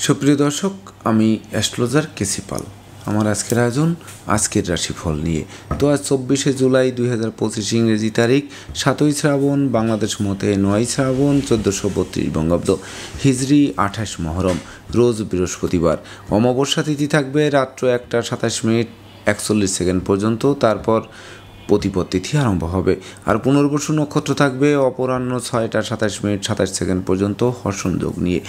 সুপ্রিয় দর্শক, আমি অ্যাস্ট্রোলজার কেসি পাল। আমার আজকের আয়োজন আজকের রাশিফল নিয়ে। তো আজ 24শে জুলাই 2025 ইংরেজি তারিখ, 7ই শ্রাবণ, বাংলাদেশ মতে 9ই শ্রাবণ, 1432 বঙ্গাব্দ, হিজরি 28 মহরম, রোজ বৃহস্পতিবার। অমাবস্যা তিথি থাকবে রাত্র 1টা 27 মিনিট 41 সেকেন্ড পর্যন্ত, তারপর প্রতিপদ তিথি আরম্ভ হবে। আর পুনর্বসু নক্ষত্র থাকবে অপরাহ্ন 6টা 27 মিনিট 27 সেকেন্ড পর্যন্ত হর্ষণ যোগ নিয়ে।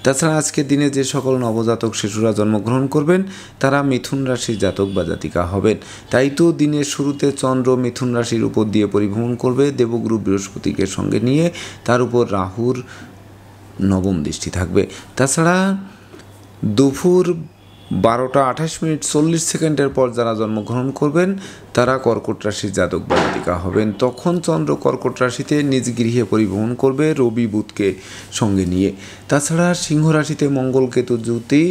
তাছাড়া আজকের দিনে যে সকল নবজাতক শিশুরা জন্মগ্রহণ করবেন তারা মিথুন রাশির জাতক বা জাতিকা হবেন। তাই তো দিনের শুরুতে চন্দ্র মিথুন রাশির উপর দিয়ে পরিভ্রমণ করবে দেবগুরু বৃহস্পতিকে সঙ্গে নিয়ে, তার উপর রাহুর নবম দৃষ্টি থাকবে। তাছাড়া দুপুর 12টা 28 মিনিট 40 সেকেন্ডের পর যারা জন্মগ্রহণ করবেন তারা কর্কট রাশির জাতক বা জাতিকা হবেন। তখন চন্দ্র কর্কট রাশিতে নিজ গৃহে পরিভ্রমণ করবে রবি বুধকে সঙ্গে নিয়ে। তাছাড়া সিংহ রাশিতে মঙ্গল কেতু জ্যোতি,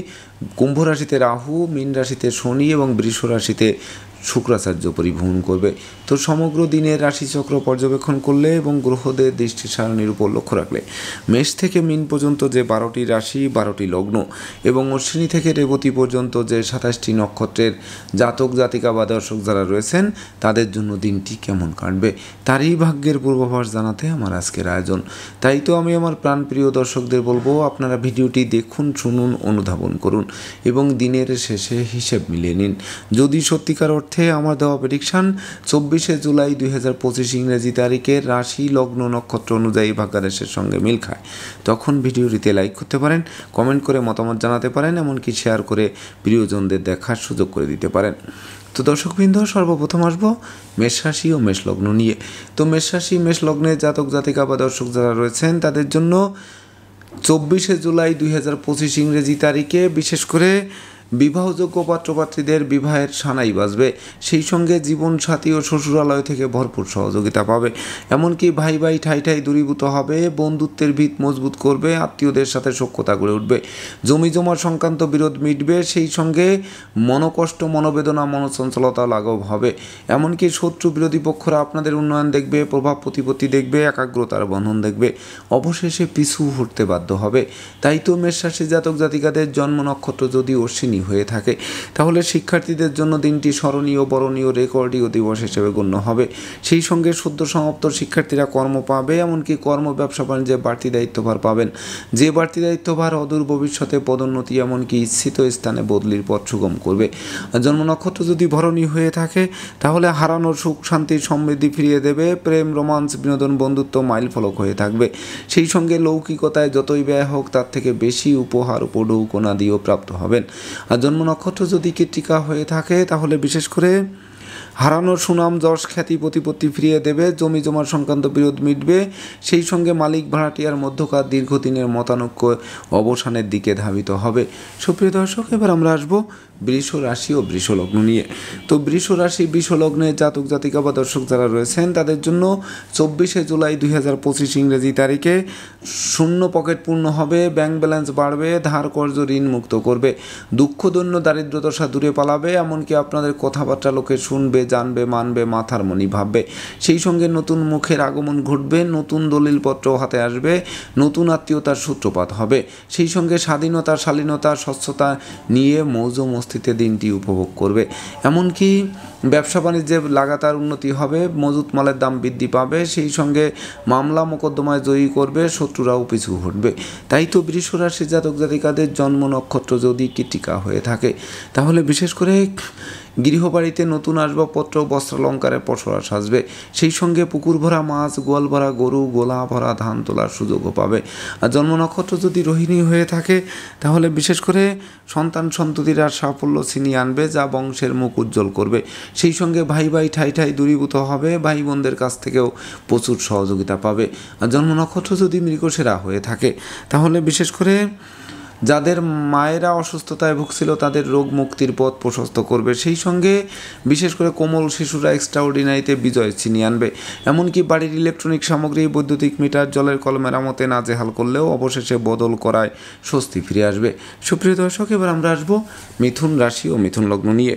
কুম্ভ রাশিতে রাহু, মীন রাশিতে শনি এবং বৃষ রাশিতে শুক্রাচার্য পরিভ্রমণ করবে। তো সমগ্র দিনের রাশিচক্র পর্যবেক্ষণ করলে এবং গ্রহদের দৃষ্টি সারণীর উপর লক্ষ্য রাখলে মেষ থেকে মীন পর্যন্ত যে 12টি রাশি 12টি লগ্ন এবং অশ্বিনী থেকে রেবতী পর্যন্ত যে 27টি নক্ষত্রের জাতক জাতিকা বা দর্শক যারা রয়েছেন তাদের জন্য দিনটি কেমন কাটবে তারই ভাগ্যের পূর্বাভাস জানাতে আমার আজকের আয়োজন। তাই তো আমি আমার প্রাণপ্রিয় দর্শকদের বলবো, আপনারা ভিডিওটি দেখুন, শুনুন, অনুধাবন করুন এবং দিনের শেষে হিসেব মিলিয়ে নিন। যদি সত্যিকার অর্থে আমার দেওয়া প্রেডিকশান 24শে জুলাই 2025 ইংরেজি তারিখের রাশি লগ্ন নক্ষত্র অনুযায়ী ভাগ্যাদেশের সঙ্গে মিল খায়, তখন ভিডিওটিতে লাইক করতে পারেন, কমেন্ট করে মতামত জানাতে পারেন, এমনকি শেয়ার করে প্রিয়জনদের দেখার সুযোগ করে দিতে পারেন। তো দর্শকবৃন্দ, সর্বপ্রথম আসবো মেষ রাশি ও মেষ লগ্ন নিয়ে। তো মেষ রাশি মেষ লগ্নের জাতক জাতিকা বা দর্শক যারা রয়েছেন তাদের জন্য 24শে জুলাই 2025 ইংরেজি তারিখে বিশেষ করে বিবাহযোগ্য পাত্রপাত্রীদের বিবাহের সানাই বাজবে। সেই সঙ্গে জীবনসাথী ও শ্বশুরালয় থেকে ভরপুর সহযোগিতা পাবে। এমনকি ভাই ভাই ঠাই ঠাই দূরীভূত হবে, বন্ধুত্বের ভিত মজবুত করবে, আত্মীয়দের সাথে সখ্যতা গড়ে উঠবে, জমি জমা সংক্রান্ত বিরোধ মিটবে। সেই সঙ্গে মনোকষ্ট, মনোবেদনা, মনোচঞ্চলতা লাঘব হবে। এমনকি শত্রু বিরোধী পক্ষরা আপনাদের উন্নয়ন দেখবে, প্রভাব প্রতিপত্তি দেখবে, একাগ্রতার বন্ধন দেখবে, অবশেষে পিছু হটতে বাধ্য হবে। তাই তো মেষ রাশি জাতক জাতিকাদের জন্ম নক্ষত্র যদি অশ্বিনী হয়ে থাকে তাহলে শিক্ষার্থীদের জন্য দিনটি স্মরণীয়, বরণীয়, রেকর্ডীয় দিবস হিসেবে গণ্য হবে। সেই সঙ্গে সদ্য সমাপ্ত শিক্ষার্থীরা কর্ম পাবে, এমনকি কর্ম ব্যবসা বাণিজ্যে বাড়তি দায়িত্বভার পাবেন। যে বাড়তি দায়িত্বভার অদূর ভবিষ্যতে পদোন্নতি এমনকি ইচ্ছিত স্থানে বদলির পথ সুগম করবে। জন্ম নক্ষত্র যদি ভরণী হয়ে থাকে তাহলে হারানোর সুখ শান্তি সমৃদ্ধি ফিরিয়ে দেবে। প্রেম, রোমান্স, বিনোদন, বন্ধুত্ব মাইল ফলক হয়ে থাকবে। সেই সঙ্গে লৌকিকতায় যতই ব্যয় হোক তার থেকে বেশি উপহার উপঢৌকনা দিয়েও প্রাপ্ত হবেন। আর জন্ম নক্ষত্র যদি কৃত্তিকা হয়ে থাকে তাহলে বিশেষ করে হারানোর সুনাম, যশ, খ্যাতি, প্রতিপত্তি ফিরিয়ে দেবে, জমি জমার সংক্রান্ত বিরোধ মিটবে। সেই সঙ্গে মালিক ভাড়াটিয়ার মধ্যকার দীর্ঘদিনের মতানৈক্য অবসানের দিকে ধাবিত হবে। সুপ্রিয় দর্শক, এবার আমরা আসবো বৃষ রাশি ও বৃষ লগ্ন নিয়ে। তো বৃষ রাশি বৃষ লগ্নের জাতক জাতিকা বা দর্শক যারা রয়েছেন তাদের জন্য 24শে জুলাই 2025 ইংরেজি তারিখে শূন্য পকেট পূর্ণ হবে, ব্যাংক ব্যালেন্স বাড়বে, ধার কর্জ ঋণ মুক্ত করবে, দুঃখদৈন্য দারিদ্রদশা দূরে পালাবে, এমনকি আপনাদের কথাবার্তা লোকে শুনবে, জানবে, মানবে, মাথার মনি ভাববে। সেই সঙ্গে নতুন মুখের আগমন ঘটবে, নতুন দলিলপত্র হাতে আসবে, নতুন আত্মীয়তার সূত্রপাত হবে। সেই সঙ্গে স্বাধীনতা, শালীনতা, স্বচ্ছতা নিয়ে মৌজ মস্তিতে দিনটি উপভোগ করবে। এমনকি ব্যবসা বাণিজ্যে লাগাতার উন্নতি হবে, মজুত মালের দাম বৃদ্ধি পাবে। সেই সঙ্গে মামলা মোকদ্দমায় জয়ী করবে, শত্রুরাও পিছু হটবে। তাই তো বৃষ রাশি জাতক জাতিকাদের জন্ম নক্ষত্র যদি কৃত্তিকা হয়ে থাকে তাহলে বিশেষ করে গৃহবাড়িতে নতুন আসবাবপত্র, বস্ত্রালঙ্কারের পসরা সাজবে। সেই সঙ্গে পুকুর ভরা মাছ, গোয়াল ভরা গরু, গোলা ভরা ধান তোলার সুযোগও পাবে। আর জন্ম নক্ষত্র যদি রোহিণী হয়ে থাকে তাহলে বিশেষ করে সন্তান সন্ততিরা সাফল্য ছিনিয়ে আনবে, যা বংশের মুখ উজ্জ্বল করবে। সেই সঙ্গে ভাই ভাই ঠাই ঠাই দূরীভূত হবে, ভাই বোনদের কাছ থেকেও প্রচুর সহযোগিতা পাবে। আর জন্ম নক্ষত্র যদি মৃগশিরা হয়ে থাকে তাহলে বিশেষ করে যাদের মায়েরা অসুস্থতায় ভুগছিল তাদের রোগ মুক্তির পথ প্রশস্ত করবে। সেই সঙ্গে বিশেষ করে কোমল শিশুরা এক্সট্রাঅর্ডিনারিতে বিজয় ছিনিয়ে আনবে। এমনকি বাড়ির ইলেকট্রনিক সামগ্রী, বৈদ্যুতিক মিটার, জলের কল মেরামতে নাজেহাল করলেও অবশেষে বদল করায় স্বস্তি ফিরে আসবে। সুপ্রিয় দর্শক, এবার আমরা আসবো মিথুন রাশি ও মিথুন লগ্ন নিয়ে।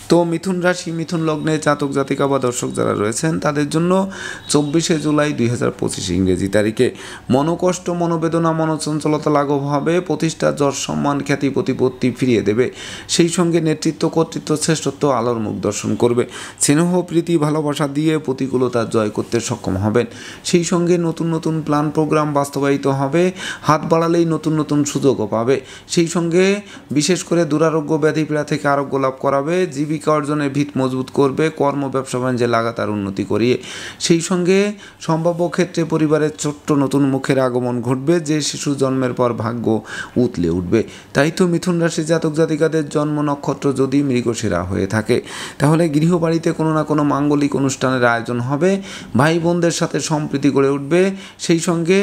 তো মিথুন রাশি মিথুন লগ্নে জাতক জাতিকা বা দর্শক যারা রয়েছেন তাদের জন্য 24শে জুলাই 2025 ইংরেজি তারিখে মনোকষ্ট মনোবেদনা মনোচঞ্চলতা লাঘব হবে, প্রতিষ্ঠা যশ সম্মান খ্যাতি প্রতিপত্তি ফিরিয়ে দেবে, সেই সঙ্গে নেতৃত্ব কর্তৃত্ব শ্রেষ্ঠত্ব আলোর মুখ দর্শন করবে, স্নেহ প্রীতি ভালোবাসা দিয়ে প্রতিকূলতা জয় করতে সক্ষম হবেন, সেই সঙ্গে নতুন নতুন প্ল্যান প্রোগ্রাম বাস্তবায়িত হবে, হাত বাড়ালেই নতুন নতুন সুযোগও পাবে, সেই সঙ্গে বিশেষ করে দুরারোগ্য ব্যাধিপীড়া থেকে আরোগ্য লাভ করাবে, জীবিকা অর্জনের ভিত মজবুত করবে, কর্ম ব্যবসা বাণিজ্যে লাগাতার উন্নতি করিয়ে, সেই সঙ্গে সম্ভাব্য ক্ষেত্রে পরিবারের ছোট্ট নতুন মুখের আগমন ঘটবে, যে শিশু জন্মের পর ভাগ্য উতলে উঠবে। তাই তো মিথুন রাশি জাতক জাতিকাদের জন্ম নক্ষত্র যদি মৃগশিরা হয়ে থাকে তাহলে গৃহবাড়িতে কোনো না কোনো মাঙ্গলিক অনুষ্ঠানের আয়োজন হবে, ভাই বোনদের সাথে সম্প্রীতি গড়ে উঠবে, সেই সঙ্গে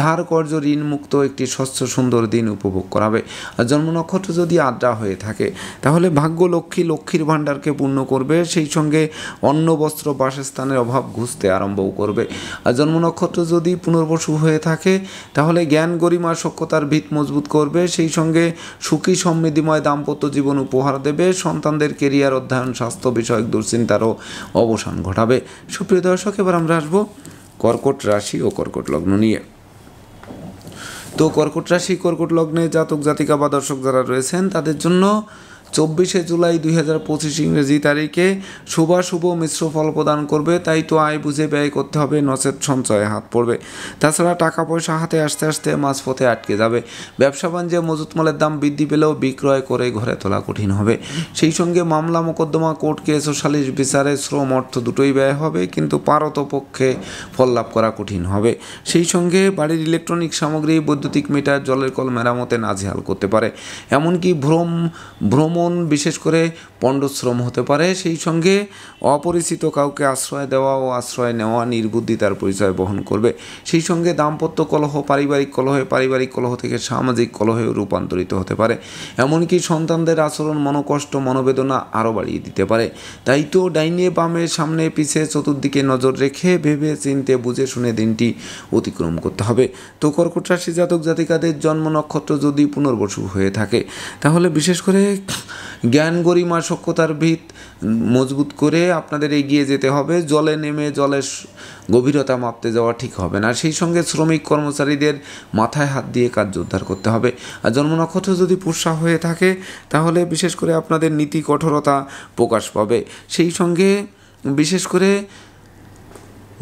ধার কর্য ঋণ মুক্ত একটি স্বচ্ছ সুন্দর দিন উপভোগ করাবে। আর জন্ম নক্ষত্র যদি আদ্রা হয়ে থাকে তাহলে ভাগ্য লক্ষ্মী লক্ষ্মীর ভাণ্ডারকে পূর্ণ করবে, সেই সঙ্গে অন্ন বস্ত্র বাসস্থানের অভাব ঘুচতে আরম্ভও করবে। আর জন্ম নক্ষত্র যদি পুনর্বসু হয়ে থাকে তাহলে জ্ঞান গরিমা সক্ষতার ভিত মজবুত করবে, সেই সঙ্গে সুখী সমৃদ্ধিময় দাম্পত্য জীবন উপহার দেবে, সন্তানদের কেরিয়ার অধ্যয়ন স্বাস্থ্য বিষয়ক দুশ্চিন্তারও অবসান ঘটাবে। সুপ্রিয় দর্শক, এবার আমরা আসবো কর্কট রাশি ও কর্কট লগ্ন নিয়ে। তো কর্কট রাশি কর্কট লগ্নে জাতক জাতিকা বা দর্শক যারা রয়েছেন তাদের জন্য 24শে জুলাই 2025 ইংরেজি তারিখে শুভাশুভ মিশ্র ফল প্রদান করবে। তাই তো আয় বুঝে ব্যয় করতে হবে, নচেত সঞ্চয়ে হাত পড়বে। তাছাড়া টাকা পয়সা হাতে আসতে আসতে মাঝপথে আটকে যাবে। ব্যবসা বাণিজ্যে মজুত মালের দাম বৃদ্ধি পেলেও বিক্রয় করে ঘরে তোলা কঠিন হবে। সেই সঙ্গে মামলা মোকদ্দমা কোর্ট কেস ও সালিশ বিচারে শ্রম অর্থ দুটোই ব্যয় হবে, কিন্তু পারতপক্ষে ফল লাভ করা কঠিন হবে। সেই সঙ্গে বাড়ির ইলেকট্রনিক সামগ্রী বৈদ্যুতিক মিটার জলের কল মেরামতে নাজেহাল করতে পারে, এমনকি ভ্রমণ বিশেষ করে পণ্ডশ্রম হতে পারে। সেই সঙ্গে অপরিচিত কাউকে আশ্রয় দেওয়া ও আশ্রয় নেওয়া নির্বুদ্ধিতার পরিচয় বহন করবে। সেই সঙ্গে দাম্পত্য কলহ পারিবারিক কলহ থেকে সামাজিক কলহে রূপান্তরিত হতে পারে, এমনকি সন্তানদের আচরণ মনোকষ্ট মনোবেদনা আরও বাড়িয়ে দিতে পারে। তাই তো ডাইনে বামে সামনে পিছে চতুর্দিকে নজর রেখে ভেবে চিনতে বুঝে শুনে দিনটি অতিক্রম করতে হবে। তো কর্কট রাশি জাতক জাতিকাদের জন্ম নক্ষত্র যদি পুনর্বসু হয়ে থাকে তাহলে বিশেষ করে জ্ঞান গরিমা সক্ষতার ভিত মজবুত করে আপনাদের এগিয়ে যেতে হবে। জলে নেমে জলের গভীরতা মাপতে যাওয়া ঠিক হবে না। সেই সঙ্গে শ্রমিক কর্মচারীদের মাথায় হাত দিয়ে কার্য উদ্ধার করতে হবে। আর জন্ম নক্ষত্র যদি পুষ্যা হয়ে থাকে তাহলে বিশেষ করে আপনাদের নীতি কঠোরতা প্রকাশ পাবে। সেই সঙ্গে বিশেষ করে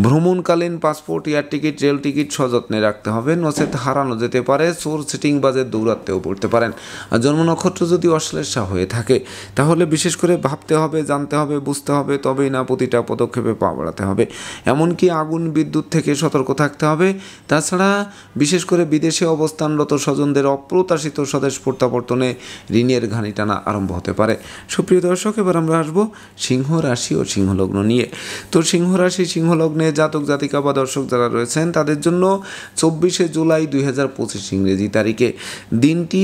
ভ্রমণকালীন passport air ticket rail ticket সযত্নে রাখতে হবে, নচেত হারানো যেতে পারে। চোর সিটিং বাজে দৌড়াতেও পড়তে পারেন। আর জন্ম নক্ষত্র যদি অশ্লেষা হয়ে থাকে তাহলে বিশেষ করে ভাবতে হবে, জানতে হবে, বুঝতে হবে, তবেই না প্রতিটা পদক্ষেপে পা বাড়াতে হবে। এমনকি আগুন বিদ্যুৎ থেকে সতর্ক থাকতে হবে। তাছাড়া বিশেষ করে বিদেশে অবস্থানরত স্বজনদের অপ্রত্যাশিত স্বদেশ প্রত্যাবর্তনে ঋণের ঘানি টানা আরম্ভ হতে পারে। সুপ্রিয় দর্শক, এবার আমরা আসবো সিংহ রাশি ও সিংহ লগ্ন নিয়ে। তো সিংহ রাশি সিংহ লগ্নে জাতক জাতিকা বা দর্শক যারা রয়েছেন তাদের জন্য 24শে জুলাই 2025 ইংরেজি তারিখে দিনটি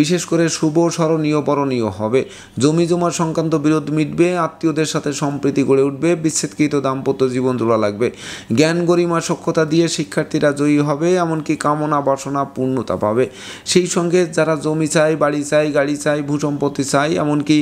বিশেষ করে শুভ স্মরণীয় বরণীয় হবে। জমি জমা সংক্রান্ত বিরোধ মিটবে, আত্মীয়দের সাথে সম্প্রীতি গড়ে উঠবে, বিচ্ছেদকৃত দাম্পত্য জীবন জোড়া লাগবে। জ্ঞান গরিমা সক্ষতা দিয়ে শিক্ষার্থীরা জয়ী হবে, এমনকি কামনা বাসনা পূর্ণতা পাবে। সেই সঙ্গে যারা জমি চাই, বাড়ি চাই, গাড়ি চাই, ভূসম্পত্তি চাই, এমনকি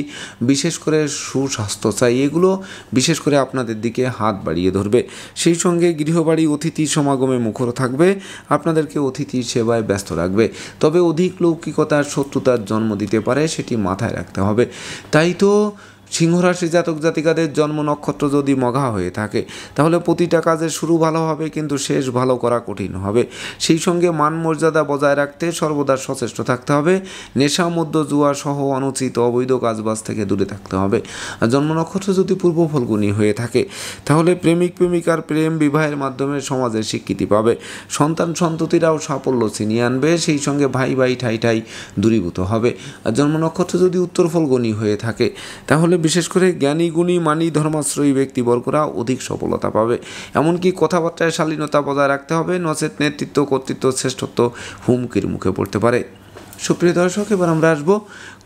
বিশেষ করে সুস্বাস্থ্য চাই, এগুলো বিশেষ করে আপনাদের দিকে হাত বাড়িয়ে ধরবে। সেই সঙ্গে গৃহবাড়ি অতিথি সমাগমে মুখর থাকবে, আপনাদেরকে অতিথি সেবায় ব্যস্ত রাখবে। তবে অধিক লৌকিকতার শত্রুতার জন্ম দিতে পারে, সেটি মাথায় রাখতে হবে। তাই তো সিংহরাশি জাতক জাতিকাদের জন্ম নক্ষত্র যদি মঘা হয়ে থাকে তাহলে প্রতিটা কাজের শুরু ভালো হবে, কিন্তু শেষ ভালো করা কঠিন হবে। সেই সঙ্গে মান মর্যাদা বজায় রাখতে সর্বদা সচেষ্ট থাকতে হবে। নেশা মদ্য জুয়া সহ অনুচিত অবৈধ কাজবাজ থেকে দূরে থাকতে হবে। আর জন্ম নক্ষত্র যদি পূর্ব ফল্গুনী হয়ে থাকে তাহলে প্রেমিক প্রেমিকার প্রেম বিবাহের মাধ্যমে সমাজে স্বীকৃতি পাবে। সন্তান সন্ততিরাও সাফল্য ছিনিয়ে আনবে। সেই সঙ্গে ভাই ভাই ঠাই ঠাই দূরীভূত হবে। আর জন্ম নক্ষত্র যদি উত্তর ফল্গুনী হয়ে থাকে তাহলে বিশেষ করে জ্ঞানী গুণী মানি ধর্মাশ্রয়ী ব্যক্তিবর্গরা অধিক সফলতা পাবে। এমনকি কথাবার্তায় শালীনতা বজায় রাখতে হবে, নচেত নেতৃত্ব কর্তৃত্ব শ্রেষ্ঠত্ব হুমকির মুখে পড়তে পারে। সুপ্রিয় দর্শক, এবার আমরা আসবো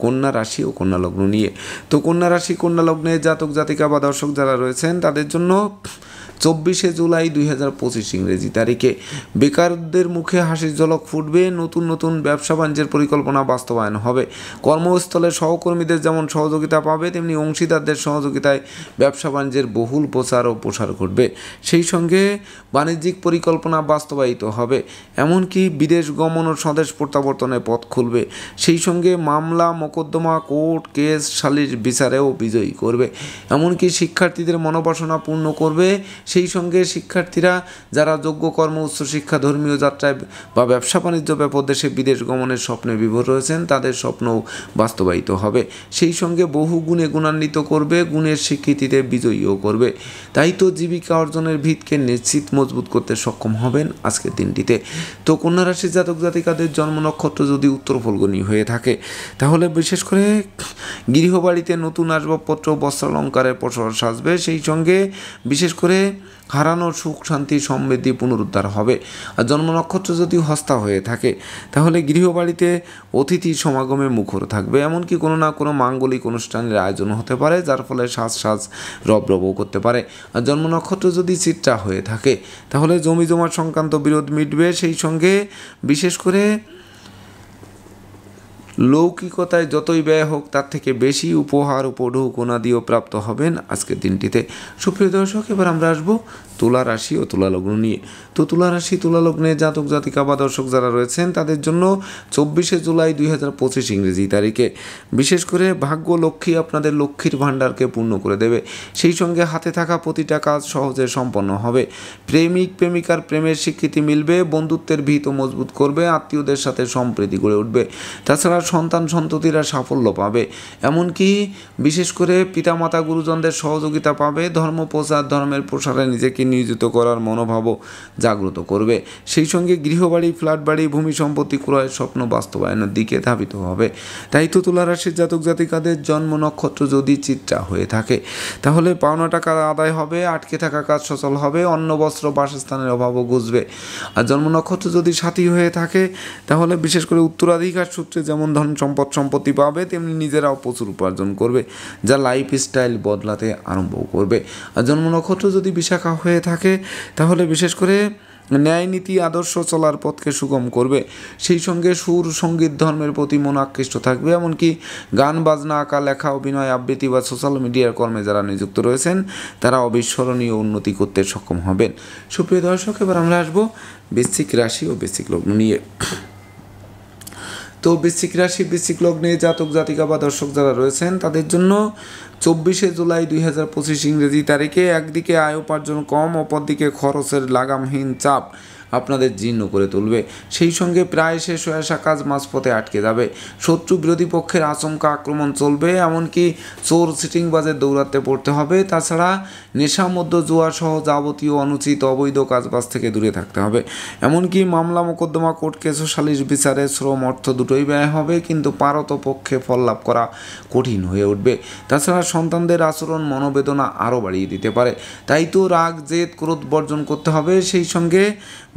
কন্যা রাশি ও কন্যা লগ্ন নিয়ে। তো কন্যা রাশি কন্যা লগ্নে জাতক জাতিকা বা দর্শক যারা রয়েছেন তাদের জন্য 24শে জুলাই 2025 ইংরেজি তারিখে বেকারদের মুখে হাসির ঝলক ফুটবে। নতুন নতুন ব্যবসা বাণিজ্যের পরিকল্পনা বাস্তবায়ন হবে। কর্মস্থলে সহকর্মীদের যেমন সহযোগিতা পাবে, তেমনি অংশীদারদের সহযোগিতায় ব্যবসা বাণিজ্যের বহুল প্রচার ও প্রসার ঘটবে। সেই সঙ্গে বাণিজ্যিক পরিকল্পনা বাস্তবায়িত হবে। এমনকি বিদেশ গমন ও স্বদেশ প্রত্যাবর্তনের পথ খুলবে। সেই সঙ্গে মামলা মোকদ্দমা কোর্ট কেস সালিশ বিচারেও বিজয়ী করবে। এমনকি শিক্ষার্থীদের মনোবাসনা পূর্ণ করবে। সেই সঙ্গে শিক্ষার্থীরা যারা যোগ্য কর্ম উচ্চশিক্ষা ধর্মীয় যাত্রায় বা ব্যবসা বাণিজ্য দেশে বিদেশ গমনের স্বপ্নে বিভোর রয়েছেন তাদের স্বপ্নও বাস্তবায়িত হবে। সেই সঙ্গে বহু গুণে গুণান্বিত করবে, গুণের স্বীকৃতিতে বিজয়ীও করবে। তাই তো জীবিকা অর্জনের ভিতকে নিশ্চিত মজবুত করতে সক্ষম হবেন আজকের দিনটিতে। তো কন্যা রাশির জাতক জাতিকাদের জন্ম নক্ষত্র যদি উত্তর ফল্গুনী হয়ে থাকে তাহলে বিশেষ করে গৃহবাড়িতে নতুন আসবাবপত্র বস্ত্রালঙ্কারের প্রসার সাজবে। সেই সঙ্গে বিশেষ করে হারানোর সুখ শান্তি সমৃদ্ধি পুনরুদ্ধার হবে। আর জন্ম নক্ষত্র যদি হস্তা হয়ে থাকে তাহলে গৃহবাড়িতে অতিথি সমাগমে মুখর থাকবে। এমনকি কোনো না কোনো মাঙ্গলিক অনুষ্ঠানের আয়োজন হতে পারে, যার ফলে সাজ রবরবও করতে পারে। আর জন্ম নক্ষত্র যদি চিত্রা হয়ে থাকে তাহলে জমি জমা সংক্রান্ত বিরোধ মিটবে। সেই সঙ্গে বিশেষ করে লৌকিকতায় যতই ব্যয় হোক তার থেকে বেশি উপহার উপঢৌকনাদিও প্রাপ্ত হবেন আজকের দিনটিতে। সুপ্রিয় দর্শক, এবার আমরা আসবো তুলা রাশি ও তুলা লগ্ন নিয়ে। তো তুলা রাশি তুলা লগ্নে জাতক জাতিকা বা দর্শক যারা রয়েছেন তাদের জন্য 24শে জুলাই 2025 ইংরেজি তারিখে বিশেষ করে ভাগ্য লক্ষ্মী আপনাদের লক্ষ্মীর ভাণ্ডারকে পূর্ণ করে দেবে। সেই সঙ্গে হাতে থাকা প্রতিটা কাজ সহজে সম্পন্ন হবে। প্রেমিক প্রেমিকার প্রেমের স্বীকৃতি মিলবে। বন্ধুত্বের ভিত মজবুত করবে। আত্মীয়দের সাথে সম্প্রীতি গড়ে উঠবে। তাছাড়া সন্তান সন্ততিরা সাফল্য পাবে। এমনকি বিশেষ করে পিতামাতা গুরুজনদের সহযোগিতা পাবে। ধর্ম প্রচার ধর্মের প্রসারে নিজেকে নিয়োজিত করার মনোভাবও জাগ্রত করবে। সেই সঙ্গে গৃহবাড়ি ফ্ল্যাট বাড়ি ভূমি সম্পত্তি ক্রয়ের স্বপ্ন বাস্তবায়নের দিকে ধাবিত হবে। তাই তো তুলা রাশির জাতক জাতিকাদের জন্ম নক্ষত্র যদি চিত্রা হয়ে থাকে তাহলে পাওনা টাকা আদায় হবে। আটকে থাকা কাজ সচল হবে। অন্ন বস্ত্র বাসস্থানের অভাবও ঘুচবে। আর জন্ম নক্ষত্র যদি সাথী হয়ে থাকে তাহলে বিশেষ করে উত্তরাধিকার সূত্রে যেমন ধন সম্পত্তি পাবে, তেমনি নিজেরাও প্রচুর উপার্জন করবে, যা লাইফ স্টাইল বদলাতে আরম্ভ করবে। আর জন্ম নক্ষত্র যদি বিশাখা হয়ে থাকে তাহলে বিশেষ করে ন্যায় নীতি আদর্শ চলার পথকে সুগম করবে। সেই সঙ্গে সুর সঙ্গীত ধর্মের প্রতি মন আকৃষ্ট থাকবে। এমনকি গান বাজনা আঁকা লেখা অভিনয় আবৃত্তি বা সোশ্যাল মিডিয়ার কর্মে যারা নিযুক্ত রয়েছেন তারা অবিস্মরণীয় উন্নতি করতে সক্ষম হবেন। সুপ্রিয় দর্শক, এবার আমরা আসবো বৃশ্চিক রাশি ও বৃশ্চিক লগ্ন নিয়ে। তো বৃশ্চিক রাশি বৃশ্চিক লগ্নে জাতক জাতিকা বা দর্শক যারা রয়েছেন তাদের জন্য 24শে জুলাই 2025 ইংরেজি তারিখে একদিকে আয় উপার্জন কম, অপরদিকে খরচের লাগামহীন চাপ আপনাদের জীর্ণ করে তুলবে। সেই সঙ্গে প্রায় শেষ হয়ে আসা কাজ মাঝপথে আটকে যাবে। শত্রু বিরোধী পক্ষের আচমকা আক্রমণ চলবে। এমনকি চোর সিটিংবাজে দৌড়াতে পড়তে হবে। তাছাড়া নেশা মধ্য জুয়া সহ যাবতীয় অনুচিত অবৈধ কাজবাজ থেকে দূরে থাকতে হবে। এমনকি মামলা মোকদ্দমা কোর্ট কেস সালিশ বিচারে শ্রম অর্থ দুটোই ব্যয় হবে, কিন্তু পারত পক্ষে ফল লাভ করা কঠিন হয়ে উঠবে। তাছাড়া সন্তানদের আচরণ মনোবেদনা আরও বাড়িয়ে দিতে পারে। তাই তো রাগ জেদ ক্রোধ বর্জন করতে হবে। সেই সঙ্গে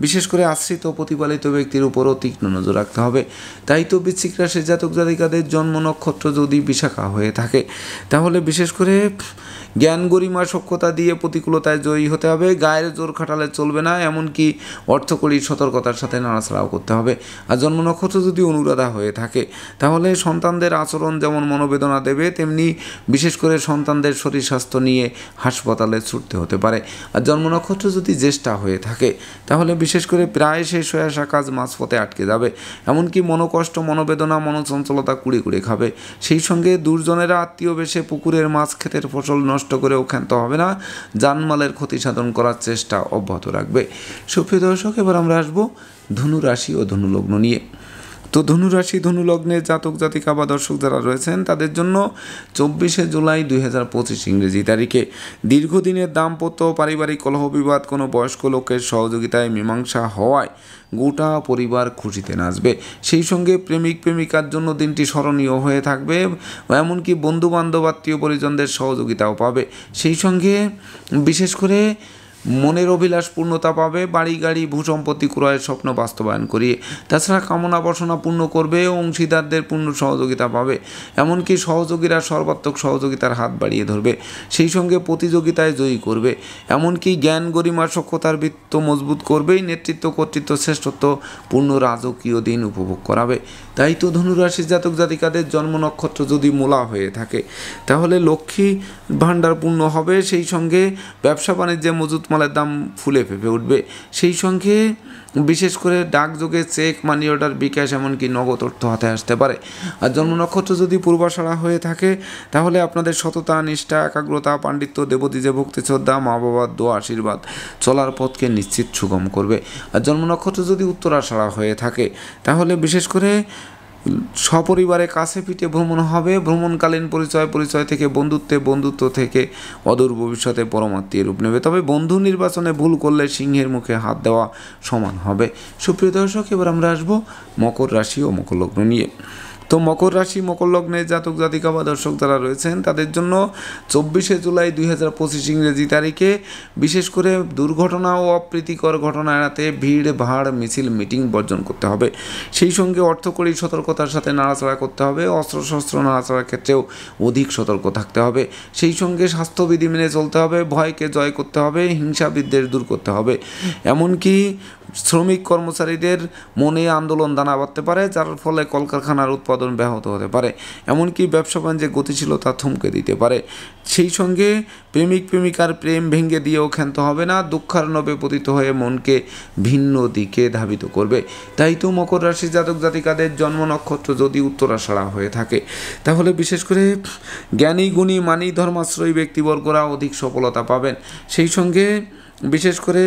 বিশেষ করে আশ্রিত প্রতিপালিত ব্যক্তির উপরও তীক্ষ্ণ নজর রাখতে হবে। তাই তো বৃশ্চিক রাশির জাতক জাতিকাদের জন্ম নক্ষত্র যদি বিশাখা হয়ে থাকে তাহলে বিশেষ করে জ্ঞান গরিমা সক্ষতা দিয়ে প্রতিকূলতায় জয়ী হতে হবে। গায়ের জোর খাটালে চলবে না। এমনকি অর্থকরীর সতর্কতার সাথে নাড়াচাড়াও করতে হবে। আর জন্ম নক্ষত্র যদি অনুরাধা হয়ে থাকে তাহলে সন্তানদের আচরণ যেমন মনোবেদনা দেবে, তেমনি বিশেষ করে সন্তানদের শরীর স্বাস্থ্য নিয়ে হাসপাতালে ছুটতে হতে পারে। আর জন্ম নক্ষত্র যদি জ্যেষ্ঠা হয়ে থাকে তাহলে বিশেষ করে প্রায় শেষ হয়ে আসা কাজ মাঝপথে আটকে যাবে। এমনকি মনোকষ্ট মনোবেদনা মনোচঞ্চলতা কুড়ে খাবে। সেই সঙ্গে দুর্জনেরা আত্মীয় বেশে পুকুরের মাছ ক্ষেতের ফসল নষ্ট করেও ক্ষান্ত হবে না। জানমালের ক্ষতি সাধন করার চেষ্টা অব্যাহত রাখবে। সুপ্রিয় দর্শক, এবার আমরা আসবো ধনু রাশি ও ধনু লগ্ন নিয়ে। তো ধনু রাশি ধনু লগ্নে জাতক জাতিকা বা দর্শক যারা রয়েছেন তাদের জন্য 24শে জুলাই 2025 ইংরেজি তারিখে দীর্ঘদিনের দাম্পত্য পারিবারিক কলহ বিবাদ কোনো বয়স্ক লোকের সহযোগিতায় মীমাংসা হওয়ায় গোটা পরিবার খুশিতে নাচবে। সেই সঙ্গে প্রেমিক প্রেমিকার জন্য দিনটি স্মরণীয় হয়ে থাকবে। এমনকি বন্ধু বান্ধব আত্মীয় পরিজনদের সহযোগিতাও পাবে। সেই সঙ্গে বিশেষ করে মনের অভিলাষ পূর্ণতা পাবে, বাড়ি গাড়ি ভূসম্পত্তি ক্রয়ের স্বপ্ন বাস্তবায়ন করিয়ে। তাছাড়া কামনা বাসনা পূর্ণ করবে, অংশীদারদের পূর্ণ সহযোগিতা পাবে, এমনকি সহযোগীরা সর্বাত্মক সহযোগিতার হাত বাড়িয়ে ধরবে, সেই সঙ্গে প্রতিযোগিতায় জয়ী করবে, এমনকি জ্ঞান গরিমা সক্ষতার বৃত্ত মজবুত করবেই, নেতৃত্ব কর্তৃত্ব শ্রেষ্ঠত্ব পূর্ণ রাজকীয় দিন উপভোগ করাবে। তাই তো ধনুরাশির জাতক জাতিকাদের জন্ম নক্ষত্র যদি মূলা হয়ে থাকে তাহলে লক্ষ্মী ভাণ্ডার পূর্ণ হবে, সেই সঙ্গে ব্যবসা বাণিজ্যে মজুত মালের দাম ফুলে ফেঁপে উঠবে, সেই সঙ্গে বিশেষ করে ডাকযোগে চেক, মানি অর্ডার, বিকাশ এমনকি নগদ অর্থ হাতে আসতে পারে। আর জন্ম নক্ষত্র যদি পূর্বাষাঢ়া হয়ে থাকে তাহলে আপনাদের সততা, নিষ্ঠা, একাগ্রতা, পাণ্ডিত্য, দেবদ্বীজে ভক্তি শ্রদ্ধা, মা বাবার দোয়া আশীর্বাদ চলার পথকে নিশ্চিত সুগম করবে। আর জন্ম নক্ষত্র যদি উত্তরাষাঢ়া হয়ে থাকে তাহলে বিশেষ করে সপরিবারে কাছে পিঠে ভ্রমণ হবে, ভ্রমণকালীন পরিচয় থেকে বন্ধুত্ব থেকে অদূর ভবিষ্যতে পরমাত্মীয় রূপ নেবে। তবে বন্ধু নির্বাচনে ভুল করলে সিংহের মুখে হাত দেওয়া সমান হবে। সুপ্রিয় দর্শক, এবার আমরা আসবো মকর রাশি ও মকর লগ্ন নিয়ে। তো মকর রাশি মকর লগ্নের জাতক জাতিকা বা দর্শক যারা রয়েছেন তাদের জন্য 24শে জুলাই 2025 ইংরেজি তারিখে বিশেষ করে দুর্ঘটনা ও অপ্রীতিকর ঘটনা এড়াতে ভিড় ভাড় মিছিল মিটিং বর্জন করতে হবে, সেই সঙ্গে অর্থকরী সতর্কতার সাথে নাড়াচাড়া করতে হবে, অস্ত্রশস্ত্র নাড়াচাড়ার ক্ষেত্রেও অধিক সতর্ক থাকতে হবে, সেই সঙ্গে স্বাস্থ্যবিধি মেনে চলতে হবে, ভয়কে জয় করতে হবে, হিংসা বিদ্বেষ দূর করতে হবে, এমনকি শ্রমিক কর্মচারীদের মনে আন্দোলন দানা বাঁধতে পারে, যার ফলে কলকারখানার উৎপাদন ব্যাহত হতে পারে, এমনকি ব্যবসা বাণিজ্যে গতিশীলতা থমকে দিতে পারে, সেই সঙ্গে প্রেমিক প্রেমিকার প্রেম ভেঙে দিয়েও ক্ষান্ত হবে না, দুঃখার্ণবে পতিত হয়ে মনকে ভিন্ন দিকে ধাবিত করবে। তাই তো মকর রাশি জাতক জাতিকাদের জন্ম নক্ষত্র যদি উত্তরাষাঢ়া হয়ে থাকে তাহলে বিশেষ করে জ্ঞানী গুণী মানি ধর্মাশ্রয়ী ব্যক্তিবর্গরা অধিক সফলতা পাবেন, সেই সঙ্গে বিশেষ করে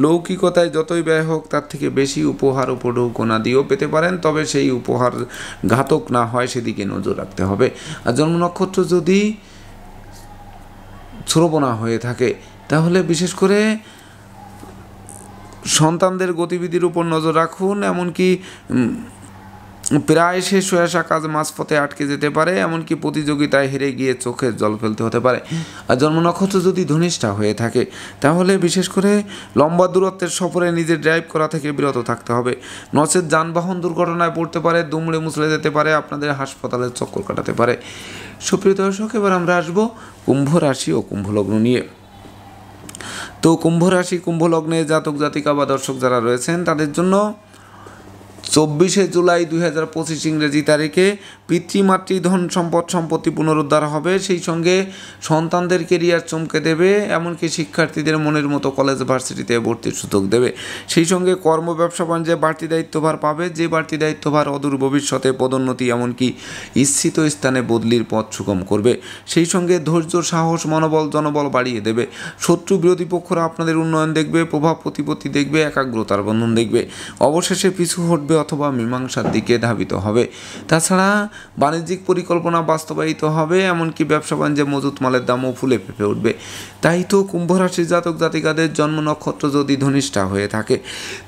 লৌকিকতায় যতই ব্যয় হোক তার থেকে বেশি উপহার উপঢৌকনা দিয়েও পেতে পারেন, তবে সেই উপহার ঘাতক না হয় সেদিকে নজর রাখতে হবে। আর জন্ম নক্ষত্র যদি শ্রবণা হয়ে থাকে তাহলে বিশেষ করে সন্তানদের গতিবিধির উপর নজর রাখুন, এমনকি প্রায় শেষ হয়ে আসা কাজ মাঝপথে আটকে যেতে পারে, এমনকি প্রতিযোগিতায় হেরে গিয়ে চোখের জল ফেলতে হতে পারে। আর জন্ম নক্ষত্র যদি ধনিষ্ঠা হয়ে থাকে তাহলে বিশেষ করে লম্বা দূরত্বের সফরে নিজে ড্রাইভ করা থেকে বিরত থাকতে হবে, নচেত যানবাহন দুর্ঘটনায় পড়তে পারে, দুমড়ে মুচড়ে যেতে পারে, আপনাদের হাসপাতালের চক্কর কাটাতে পারে। সুপ্রিয় দর্শক, এবার আমরা আসবো কুম্ভ রাশি ও কুম্ভ লগ্ন নিয়ে। তো কুম্ভ রাশি কুম্ভ লগ্নে জাতক জাতিকা বা দর্শক যারা রয়েছেন তাদের জন্য 24শে জুলাই 2025 ইংরেজি তারিখে পিতৃমাতৃ ধন সম্পত্তি পুনরুদ্ধার হবে, সেই সঙ্গে সন্তানদের কেরিয়ার চমকে দেবে, এমনকি শিক্ষার্থীদের মনের মতো কলেজ ভার্সিটিতে ভর্তির সুযোগ দেবে, সেই সঙ্গে কর্ম ব্যবসা বাণিজ্যে বাড়তি দায়িত্বভার পাবে, যে বাড়তি দায়িত্বভার অদূর ভবিষ্যতে পদোন্নতি এমনকি ইচ্ছিত স্থানে বদলির পথ সুগম করবে, সেই সঙ্গে ধৈর্য, সাহস, মনোবল, জনবল বাড়িয়ে দেবে, শত্রু বিরোধী পক্ষরা আপনাদের উন্নয়ন দেখবে, প্রভাব প্রতিপত্তি দেখবে, একাগ্রতার বন্ধন দেখবে, অবশেষে পিছু হটবে অথবা মীমাংসার দিকে ধাবিত হবে। তাছাড়া বাণিজ্যিক পরিকল্পনা বাস্তবায়িত হবে, এমনকি ব্যবসা বাণিজ্যে মজুত মালের দামও ফুলে ফেঁপে উঠবে। তাই তো কুম্ভ রাশির জাতক জাতিকাদের জন্ম নক্ষত্র যদি ধনিষ্ঠা হয়ে থাকে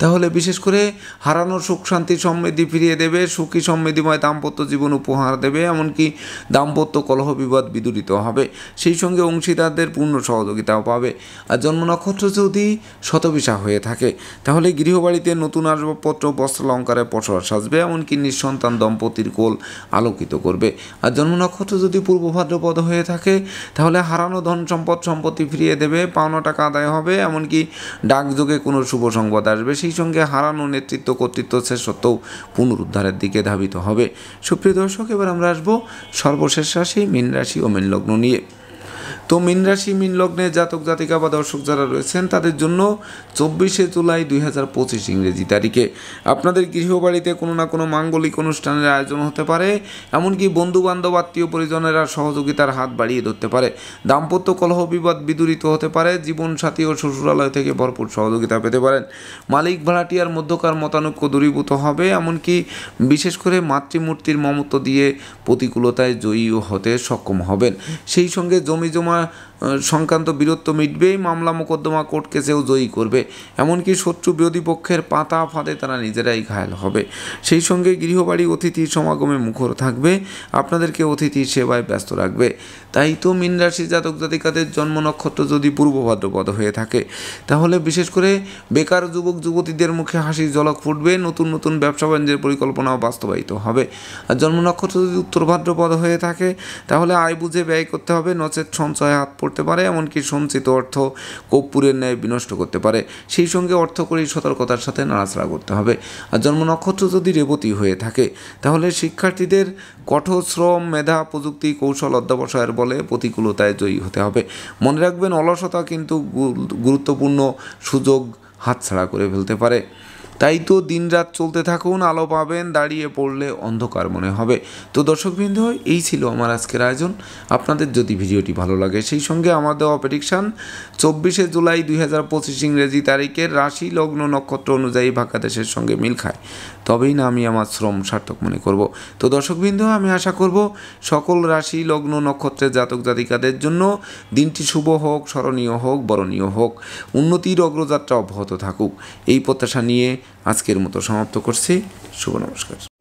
তাহলে বিশেষ করে হারানোর সুখ শান্তি সমৃদ্ধি ফিরিয়ে দেবে, সুখী সমৃদ্ধিময় দাম্পত্য জীবন উপহার দেবে, এমনকি দাম্পত্য কলহ বিবাদ বিদূরিত হবে, সেই সঙ্গে অংশীদারদের পূর্ণ সহযোগিতাও পাবে। আর জন্ম নক্ষত্র যদি শতবিশা হয়ে থাকে তাহলে গৃহবাড়িতে নতুন আসবাবপত্র, বস্ত্র অলঙ্কারে পসরা সাজবে, এমনকি নিঃসন্তান দম্পতির কোল আলোকিত করবে। আর জন্ম নক্ষত্র যদি পূর্ব ভাদ্রপদ হয়ে থাকে তাহলে হারানো ধন সম্পত্তি ফিরিয়ে দেবে, পাওনা টাকা আদায় হবে, এমনকি ডাকযোগে কোনো শুভ সংবাদ আসবে, সেই সঙ্গে হারানো নেতৃত্ব কর্তৃত্ব শ্রেষ্ঠত্বও পুনরুদ্ধারের দিকে ধাবিত হবে। সুপ্রিয় দর্শক, এবার আমরা আসবো সর্বশেষ রাশি মীন রাশি ও মীন লগ্ন নিয়ে। তো মীন রাশি মীন লগ্নে জাতক জাতিকা বা দর্শক যারা রয়েছেন তাদের জন্য 24শে জুলাই 2025 ইংরেজি তারিখে আপনাদের গৃহবাড়িতে কোনো না কোনো মাঙ্গলিক অনুষ্ঠানের আয়োজন হতে পারে, এমনকি বন্ধুবান্ধব আত্মীয় পরিজনেরা সহযোগিতার হাত বাড়িয়ে ধরতে পারে, দাম্পত্য কলহ বিবাদ বিদূরিত হতে পারে, জীবনসাথী ও শ্বশুরালয় থেকে ভরপুর সহযোগিতা পেতে পারেন, মালিক ভাড়াটিয়ার মধ্যকার মতানৈক্য দূরীভূত হবে, এমনকি বিশেষ করে মাতৃমূর্তির মমত্ব দিয়ে প্রতিকূলতায় জয়ী হতে সক্ষম হবেন, সেই সঙ্গে জমি জমা সংক্রান্ত বীরত্ব মিটবে, মামলা মোকদ্দমা কোর্ট কেসেও জয়ী করবে, এমনকি শত্রু বিরোধী পক্ষের পাতা ফাঁদে তারা নিজেরাই ঘায়েল হবে। সেই সঙ্গে গৃহবাড়ি অতিথির সমাগমে মুখর থাকবে, আপনাদেরকে অতিথির সেবায় ব্যস্ত রাখবে। তাই তো মীন রাশি জাতক জাতিকাদের জন্ম নক্ষত্র যদি পূর্ব ভাদ্রপদ হয়ে থাকে, তাহলে বিশেষ করে বেকার যুবক যুবতীদের মুখে হাসির ঝলক ফুটবে, নতুন নতুন ব্যবসা বাণিজ্যের পরিকল্পনাও বাস্তবায়িত হবে। আর জন্ম নক্ষত্র যদি উত্তর ভাদ্রপদ হয়ে থাকে, তাহলে আয় বুঝে ব্যয় করতে হবে, নচেত সঞ্চয়ে হাত পড়তে পারে, এমনকি সঞ্চিত অর্থ কর্পূরের ন্যায় বিনষ্ট করতে পারে। সেই সঙ্গে অর্থকরী সতর্কতার সাথে নাড়াচাড়া করতে হবে। আর জন্ম নক্ষত্র যদি রেবতী হয়ে থাকে, তাহলে শিক্ষার্থীদের কঠোর শ্রম, মেধা, প্রযুক্তি, কৌশল অধ্যবসায়ের বলে প্রতিকূলতায় জয়ী হতে হবে। মনে রাখবেন, অলসতা কিন্তু গুরুত্বপূর্ণ সুযোগ হাতছাড়া করে ফেলতে পারে। তাই তো দিনরাত চলতে থাকুন, আলো পাবেন, দাঁড়িয়ে পড়লে অন্ধকার মনে হবে। তো দর্শকবৃন্দ, এই ছিল আমার আজকের আয়োজন। আপনাদের যদি ভিডিওটি ভালো লাগে, সেই সঙ্গে আমার দেওয়া প্রেডিকশান 24শে জুলাই 2025 ইংরেজি তারিখের রাশি লগ্ন নক্ষত্র অনুযায়ী ভাগ্যাদেশের সঙ্গে মিল খায়, তবেই না আমি আমার শ্রম সার্থক মনে করব। তো দর্শকবৃন্দ, আমি আশা করব সকল রাশি লগ্ন নক্ষত্রের জাতক জাতিকাদের জন্য দিনটি শুভ হোক, স্মরণীয় হোক, বরণীয় হোক, উন্নতির অগ্রযাত্রা অব্যাহত থাকুক, এই প্রত্যাশা নিয়ে আজকের মতো সমাপ্ত করছি। শুভ নমস্কার।